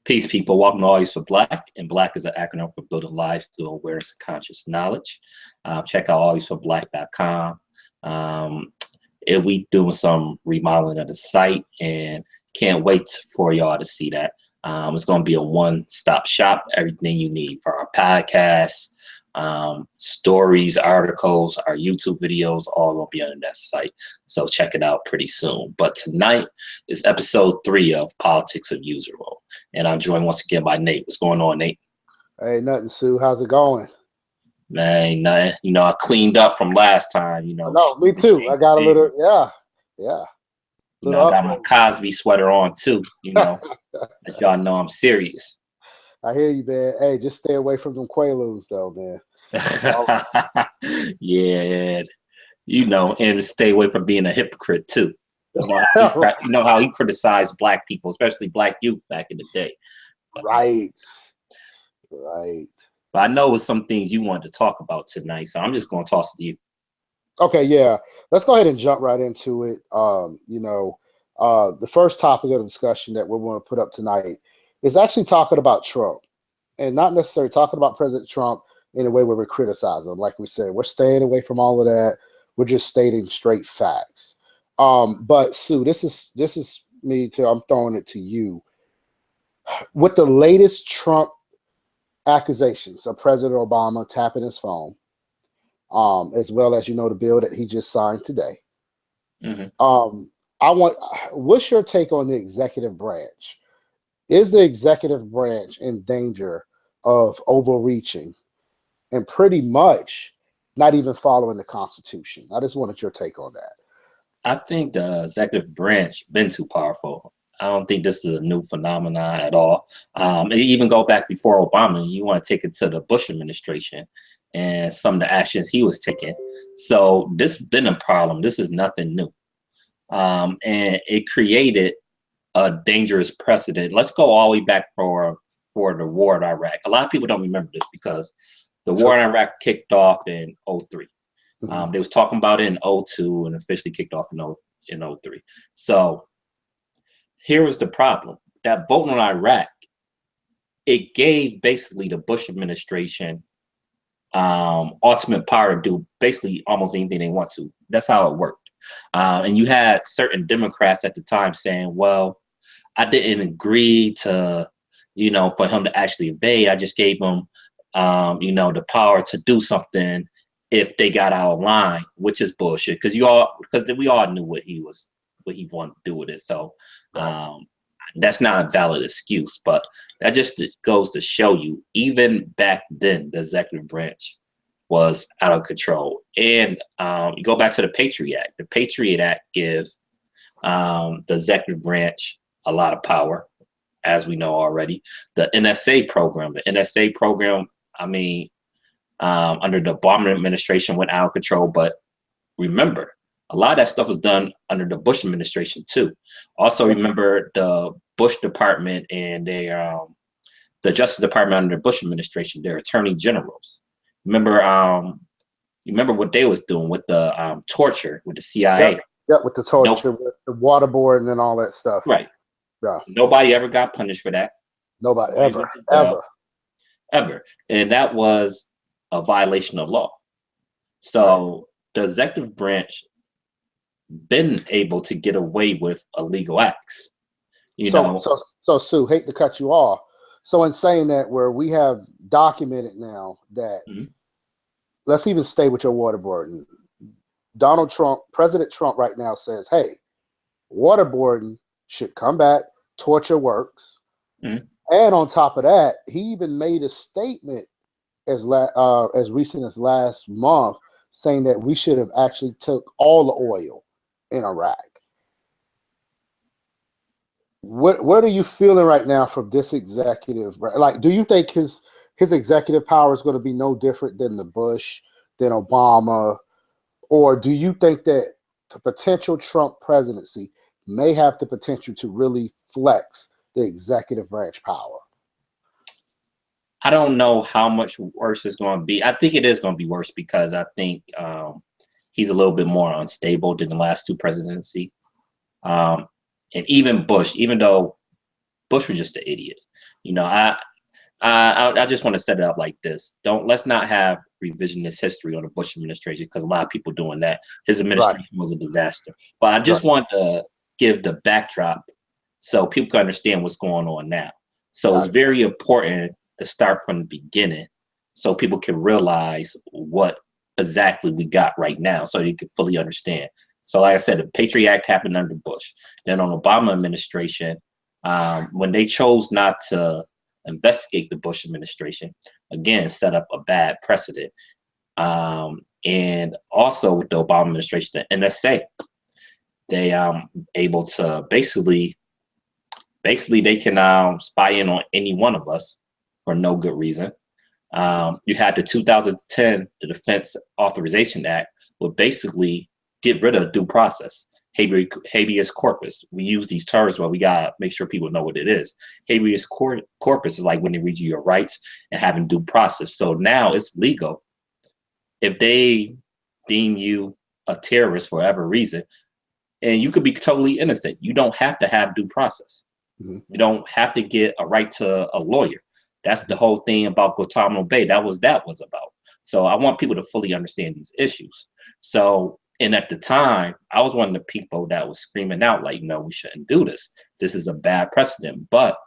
Peace, people. Welcome to Always for Black. And Black is an acronym for Building Lives Through Awareness and Conscious Knowledge. Check out alwaysforblack.com. We doing some remodeling of the site and can't wait for y'all to see that. It's going to be a one-stop shop, everything you need for our podcast, stories, articles, our YouTube videos, all going to be on that site. So check it out pretty soon. But tonight is episode 3 of Politics of User Role. And I'm joined once again by Nate. What's going on, Nate? Hey, nothing, Sue. How's it going? Man, nothing. I cleaned up from last time, No, me too. I got a little, yeah. I got my Cosby sweater on too, Let y'all know I'm serious. I hear you, man. Hey, just stay away from them Quaaludes, though, man. Yeah, and stay away from being a hypocrite too. You know how he criticized black people, especially black youth back in the day. Right. But I know it's some things you wanted to talk about tonight, so I'm just going to toss it to you. Okay, yeah. Let's go ahead and jump right into it. The first topic of discussion that we're going to put up tonight is actually talking about Trump, and not necessarily talking about President Trump in a way where we're criticizing him. Like we said, we're staying away from all of that. We're just stating straight facts. But Sue, this is me too. I'm throwing it to you. With the latest Trump accusations of President Obama tapping his phone, as well as the bill that he just signed today. Mm-hmm. What's your take on the executive branch? Is the executive branch in danger of overreaching and pretty much not even following the Constitution? I just wanted your take on that. I think the executive branch been too powerful. I don't think this is a new phenomenon at all. Even go back before Obama, you want to take it to the Bush administration and some of the actions he was taking. So this has been a problem. This is nothing new. And it created a dangerous precedent. Let's go all the way back for the war in Iraq. A lot of people don't remember this because the war in Iraq kicked off in 2003. Mm-hmm. They was talking about it in 2002 and officially kicked off in 2003. So here was the problem. That vote on Iraq, it gave basically the Bush administration ultimate power to do basically almost anything they want to. That's how it worked. And you had certain Democrats at the time saying, well, I didn't agree to, for him to actually invade. I just gave him, the power to do something if they got out of line, which is bullshit. Because we all knew what he wanted to do with it. So that's not a valid excuse. But that just goes to show you, even back then, the executive branch was out of control. And you go back to the Patriot Act. The Patriot Act gives the executive branch a lot of power, as we know already. The NSA program, under the Obama administration went out of control. But remember, a lot of that stuff was done under the Bush administration too. Also, remember the Bush department and the Justice Department under the Bush administration, their attorney generals. Remember what they was doing with the torture with the CIA. Yep, with the torture, with the waterboarding and all that stuff. Right. Yeah. Nobody ever got punished for that. Nobody ever. And that was a violation of law. So the executive branch been able to get away with illegal acts. So Sue, hate to cut you off. So in saying that, where we have documented now that, let's even stay with your waterboarding. Donald Trump, President Trump right now says, hey, waterboarding should come back, torture works. And on top of that, he even made a statement as recent as last month saying that we should have actually took all the oil in Iraq. What are you feeling right now from this executive? Like, do you think his executive power is going to be no different than the Bush, than Obama? Or do you think that the potential Trump presidency may have the potential to really flex the executive branch power? I don't know how much worse it's going to be. I think it is going to be worse because I think he's a little bit more unstable than the last two presidencies. And even Bush, even though Bush was just an idiot. You know, I just want to set it up like this. Let's not have revisionist history on the Bush administration, because a lot of people doing that. His administration was a disaster. But I just want to give the backdrop so people can understand what's going on now. So it's very important to start from the beginning so people can realize what exactly we got right now, so you can fully understand. So like I said, the Patriot Act happened under Bush. Then on Obama administration, when they chose not to investigate the Bush administration, again, set up a bad precedent. And also with the Obama administration, the NSA, they able to basically they can spy in on any one of us for no good reason. You had the 2010, the Defense Authorization Act, would basically get rid of due process. Habeas corpus. We use these terms, but we gotta make sure people know what it is. Habeas corpus is like when they read you your rights and having due process. So now it's legal. If they deem you a terrorist for whatever reason, and you could be totally innocent, you don't have to have due process. You don't have to get a right to a lawyer. That's the whole thing about Guantanamo Bay. That was about. So I want people to fully understand these issues. So, and at the time, I was one of the people that was screaming out like, no, we shouldn't do this. This is a bad precedent. But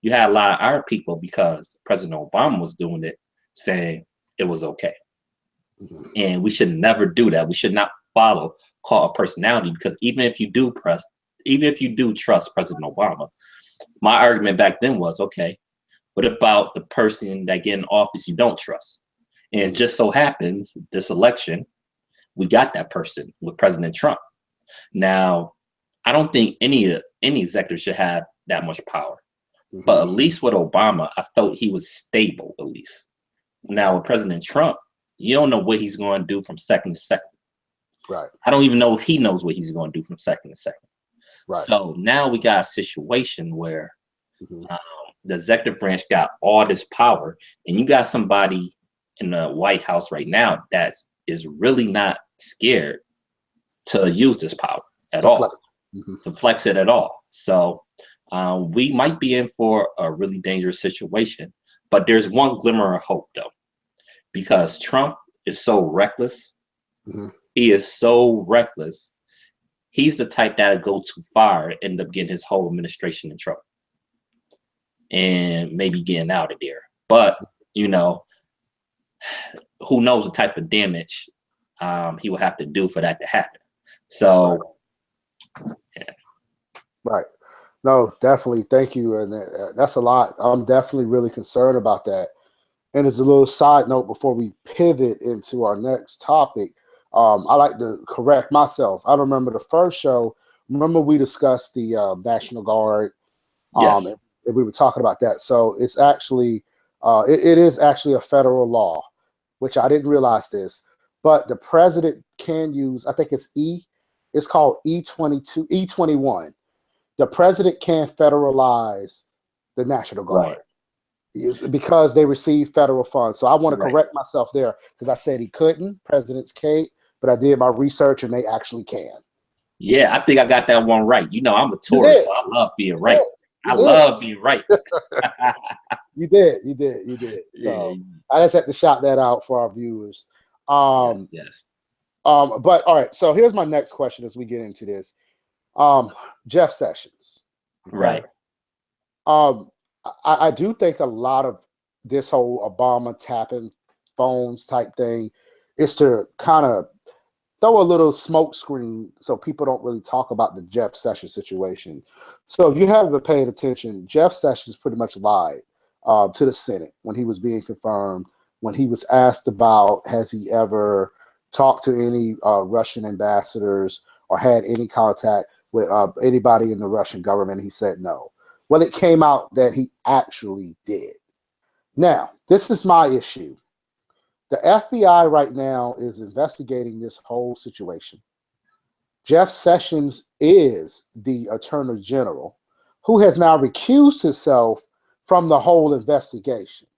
you had a lot of our people, because President Obama was doing it, saying it was okay. And we should never do that. We should not follow cult of personality, because even if you do trust President Obama, my argument back then was, okay, what about the person that get in office you don't trust? And it just so happens this election, we got that person with President Trump. Now, I don't think any executive should have that much power. But at least with Obama, I felt he was stable, at least. Now, with President Trump, you don't know what he's going to do from second to second. Right. I don't even know if he knows what he's going to do from second to second. Right. So now we got a situation where the executive branch got all this power, and you got somebody in the White House right now that is really not scared to use this power at all, to flex it at all. So we might be in for a really dangerous situation, but there's one glimmer of hope though, because Trump is so reckless. He is so reckless. He's the type that'll go too far and end up getting his whole administration in trouble and maybe getting out of there. But, you know, who knows the type of damage he will have to do for that to happen. So, yeah. Right. No, definitely. Thank you. And that's a lot. I'm definitely really concerned about that. And as a little side note, before we pivot into our next topic, I like to correct myself. I remember the first show. Remember we discussed the National Guard. Yes. And we were talking about that. So it's actually, it is actually a federal law, which I didn't realize this. But the president can use, I think it's called E21. The president can federalize the National Guard because they receive federal funds. So I want to correct myself there, because I said he couldn't. Presidents can't, but I did my research and they actually can. Yeah, I think I got that one right. You know, I'm a tourist, so I love being right. I love being right. You did. So I just had to shout that out for our viewers. Yes. But all right, so here's my next question as we get into this. Jeff Sessions. Okay? Right. I do think a lot of this whole Obama tapping phones type thing is to kind of throw a little smoke screen so people don't really talk about the Jeff Sessions situation. So if you haven't been paying attention, Jeff Sessions pretty much lied to the Senate when he was being confirmed, when he was asked about has he ever talked to any Russian ambassadors or had any contact with anybody in the Russian government. He said no. Well, it came out that he actually did. Now, this is my issue. The FBI right now is investigating this whole situation. Jeff Sessions is the Attorney General, who has now recused himself from the whole investigation.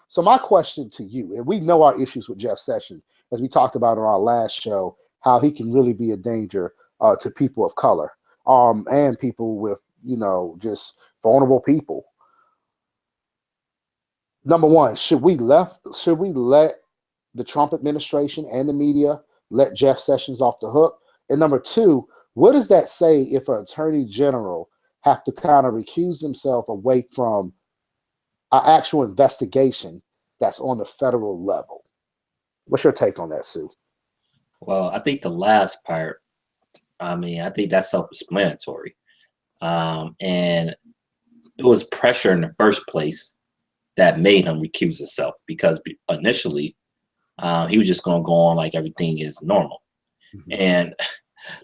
So my question to you, and we know our issues with Jeff Sessions, as we talked about on our last show, how he can really be a danger to people of color and people with, just vulnerable people. number one, should we let the Trump administration and the media let Jeff Sessions off the hook? And number two, what does that say if an attorney general have to kind of recuse himself away from an actual investigation that's on the federal level? What's your take on that, Sue? Well, I think the last part, I mean, I think that's self-explanatory. And it was pressure in the first place that made him recuse himself, because initially he was just going to go on like everything is normal. And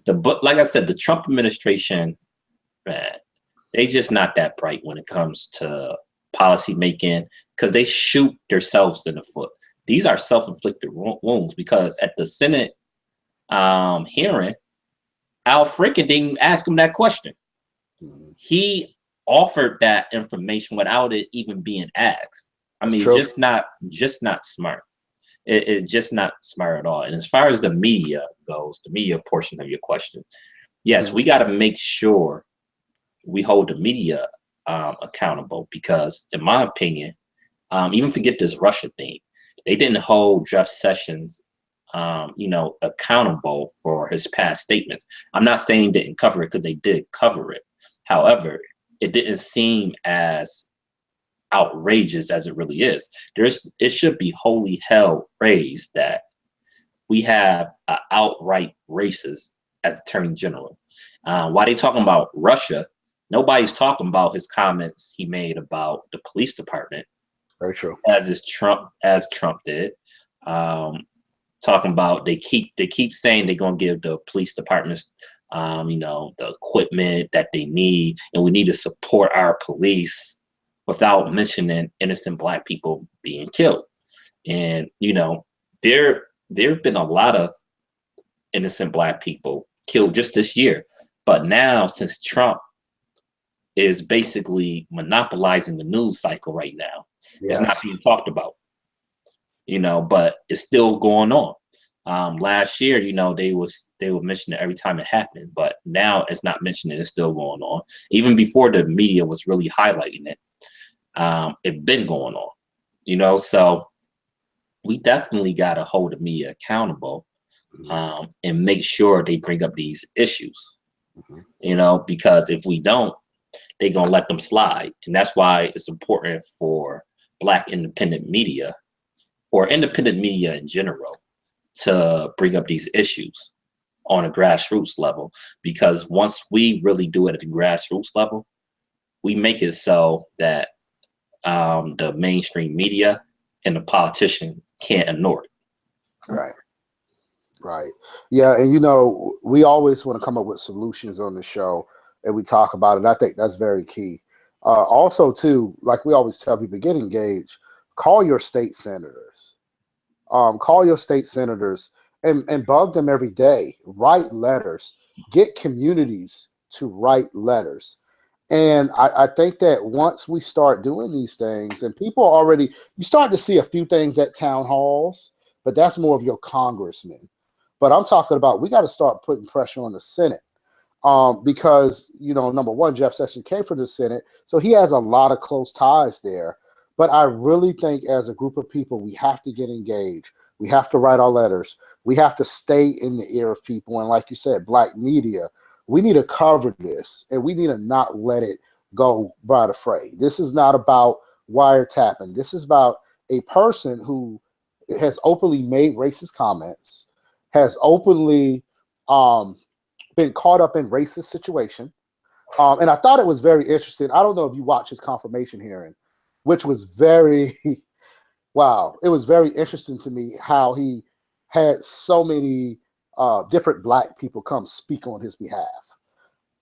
like I said, the Trump administration, man, they just not that bright when it comes to policy making, because they shoot themselves in the foot. These are self-inflicted wounds, because at the Senate hearing, Al Franken didn't ask him that question. He offered that information without it even being asked. I mean, just not smart. It's just not smart at all. And as far as the media goes, the media portion of your question, yes, we got to make sure we hold the media accountable, because in my opinion, even forget this Russia thing, they didn't hold Jeff Sessions accountable for his past statements. I'm not saying they didn't cover it, because they did cover it. However, it didn't seem as outrageous as it really is. It should be holy hell raised that we have an outright racist as Attorney General. While they talking about Russia, nobody's talking about his comments he made about the police department. Very true. As Trump did. Talking about they keep saying they're gonna give the police departments the equipment that they need, and we need to support our police, without mentioning innocent Black people being killed. And there have been a lot of innocent Black people killed just this year. But now, since Trump is basically monopolizing the news cycle right now, it's not being talked about. But it's still going on. Last year, they would mention it every time it happened, but now it's not mentioned. It's still going on. Even before the media was really highlighting it, it's been going on. So we definitely got to hold the media accountable, and make sure they bring up these issues. Because if we don't, they're gonna let them slide, and that's why it's important for Black independent media, or independent media in general, to bring up these issues on a grassroots level. Because once we really do it at the grassroots level, we make it so that the mainstream media and the politician can't ignore it. Right. Yeah, and we always want to come up with solutions on the show, and we talk about it. I think that's very key. Also, too, like we always tell people, get engaged. Call your state senators. Call your state senators and bug them every day. Write letters. Get communities to write letters. And I think that once we start doing these things, and people already, you start to see a few things at town halls, but that's more of your congressmen. But I'm talking about, we got to start putting pressure on the Senate. Because, number one, Jeff Sessions came from the Senate, so he has a lot of close ties there. But I really think as a group of people, we have to get engaged. We have to write our letters. We have to stay in the ear of people. And like you said, Black media, we need to cover this, and we need to not let it go by the fray. This is not about wiretapping. This is about a person who has openly made racist comments, has openly been caught up in racist situation. And I thought it was very interesting. I don't know if you watched his confirmation hearing, which was very, wow. It was very interesting to me how he had so many different Black people come speak on his behalf.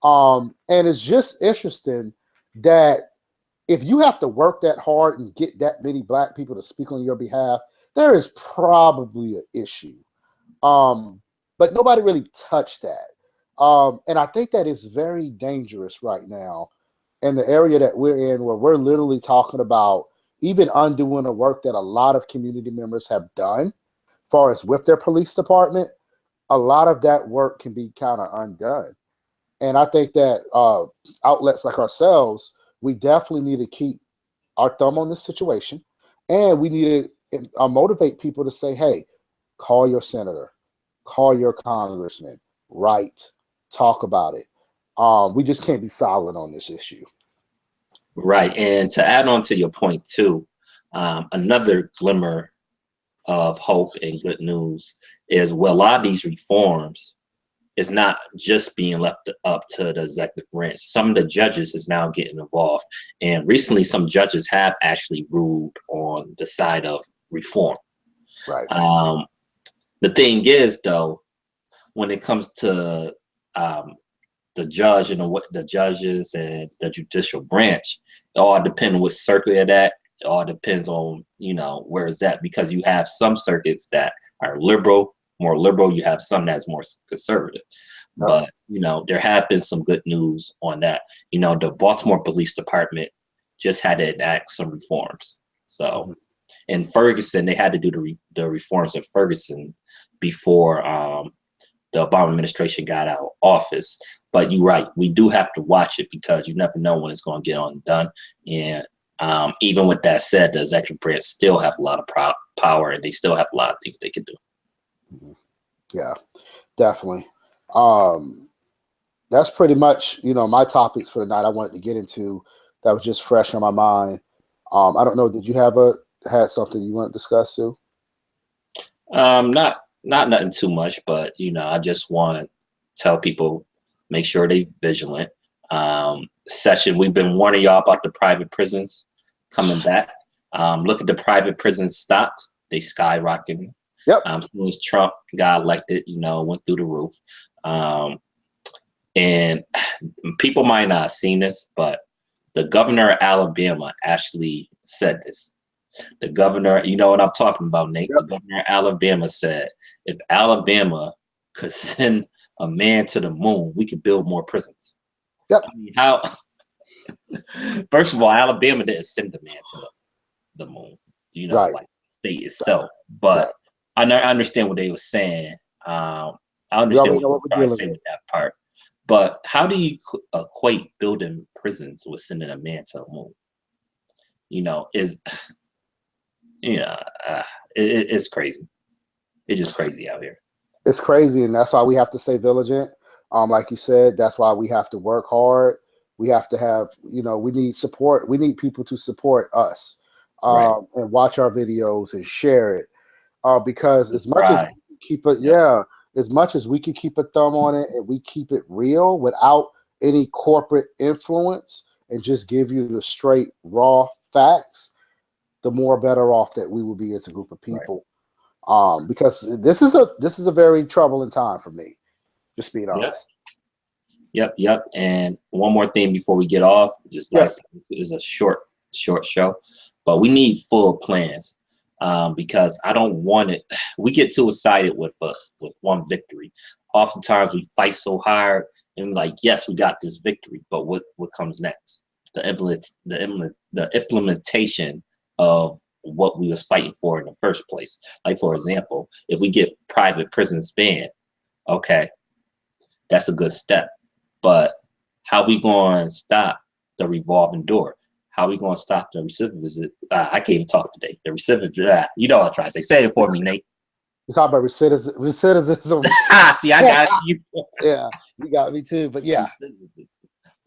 And it's just interesting that if you have to work that hard and get that many Black people to speak on your behalf, there is probably an issue. But nobody really touched that. And I think that is very dangerous right now in the area that we're in, where we're literally talking about even undoing the work that a lot of community members have done, as far as with their police department. A lot of that work can be kind of undone. And I think that outlets like ourselves, we definitely need to keep our thumb on this situation. And we need to motivate people to say, hey, call your senator, call your congressman, write, talk about it. We just can't be silent on this issue. Right. And to add on to your point too, another glimmer of hope and good news is, well, a lot of these reforms is not just being left up to the executive branch. Some of the judges is now getting involved. And recently some judges have actually ruled on the side of reform. Right. The thing is, though, when it comes to the judge and the judges and the judicial branch, it all depends on what circuit you're at. It all depends on, where is that, because you have some circuits that are more liberal. You have some that's more conservative. Okay. But, there have been some good news on that. The Baltimore Police Department just had to enact some reforms. So in Ferguson, they had to do the reforms in Ferguson before the Obama administration got out of office. But you're right, we do have to watch it because you never know when it's going to get done. And even with that said, the executive branch still have a lot of power, and they still have a lot of things they can do. Yeah, definitely. That's pretty much, my topics for the night I wanted to get into that was just fresh on my mind. I don't know, did you had something you want to discuss, Sue? Not nothing too much, but I just want to tell people, make sure they vigilant. Session, we've been warning y'all about the private prisons coming back. Look at the private prison stocks; they skyrocketing. Yep. As soon as Trump got elected, went through the roof. And people might not have seen this, but the governor of Alabama actually said this. The governor, you know what I'm talking about, Nate? Yep. The governor of Alabama said, if Alabama could send a man to the moon, we could build more prisons. Yep. I mean, how? First of all, Alabama didn't send a man to the moon, right. like the state itself. But right. I understand what they were saying. I understand what they were trying to say with that part. But how do you equate building prisons with sending a man to the moon? It's crazy. It's just crazy out here. It's crazy, and that's why we have to stay vigilant. Like you said, that's why we have to work hard. We have to have, we need support. We need people to support us right. And watch our videos and share it. Because as much as we keep it, as much as we can keep a thumb on it and we keep it real without any corporate influence and just give you the straight raw facts, the more better off that we will be as a group of people. Right. Because this is a very troubling time for me, just being honest. Yep. And one more thing before we get off, just like is a short show, but we need full plans. Because I don't want it. We get too excited with one victory. Oftentimes we fight so hard and like, yes, we got this victory, but what comes next? The implementation of what we was fighting for in the first place. Like, for example, if we get private prisons banned, okay, that's a good step. But how we going to stop the revolving door? How are we going to stop the recidivism? I can't even talk today. The recidivism. You know what I'm trying to say. Say it for me, Nate. You talk about recidivism. See, I got you. Yeah, you got me too. But yeah.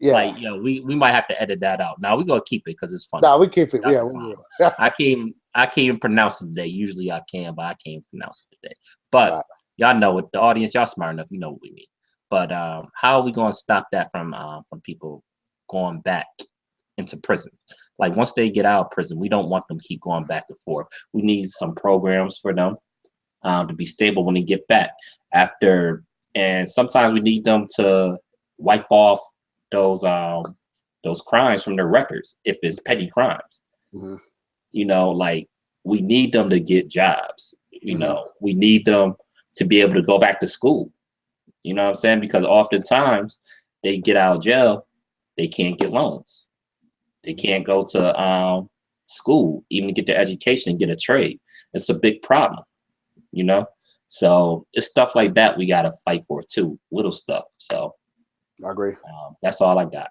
Like, we might have to edit that out. Now we're gonna keep it because it's fun. No, we keep it. Yeah, we will. I can't even pronounce it today. Usually I can, but I can't pronounce it today. But y'all know it. The audience, y'all smart enough. You know what we mean. But how are we gonna stop that from people going back into prison? Like, once they get out of prison, we don't want them to keep going back and forth. We need some programs for them to be stable when they get back after. And sometimes we need them to wipe off those crimes from their records if it's petty crimes. Like, we need them to get jobs. We need them to be able to go back to school. You know what I'm saying? Because oftentimes they get out of jail, they can't get loans. They can't go to school, even get their education and get a trade. It's a big problem, So it's stuff like that we got to fight for too, little stuff. So I agree. That's all I got.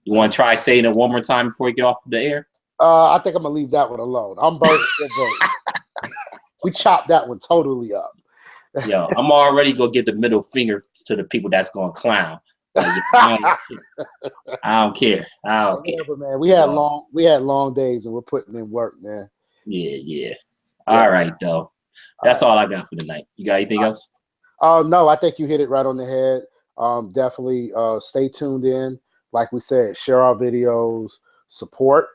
You want to try saying it one more time before we get off the air? I think I'm gonna leave that one alone. I'm both. We chopped that one totally up. Yo, I'm already gonna give the middle finger to the people that's gonna clown. Like, I don't care. I don't care. Whatever, man. We had long days, and we're putting in work, man. Yeah. All right, though. That's all I got for tonight. You got anything else? No, I think you hit it right on the head. Definitely stay tuned in. Like we said, share our videos, support.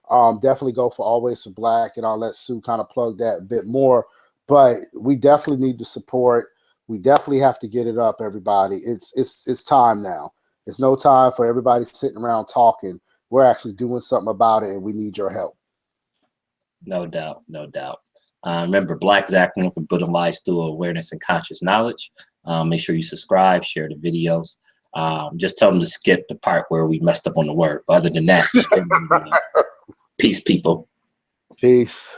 Definitely go for Always for Black, and I'll let Sue kind of plug that a bit more. But we definitely need the support. We definitely have to get it up, everybody. It's time now. It's no time for everybody sitting around talking. We're actually doing something about it, and we need your help. No doubt. Remember, Black is acting for building lives through awareness and conscious knowledge. Make sure you subscribe, share the videos. Just tell them to skip the part where we messed up on the word. But other than that, peace, people. Peace.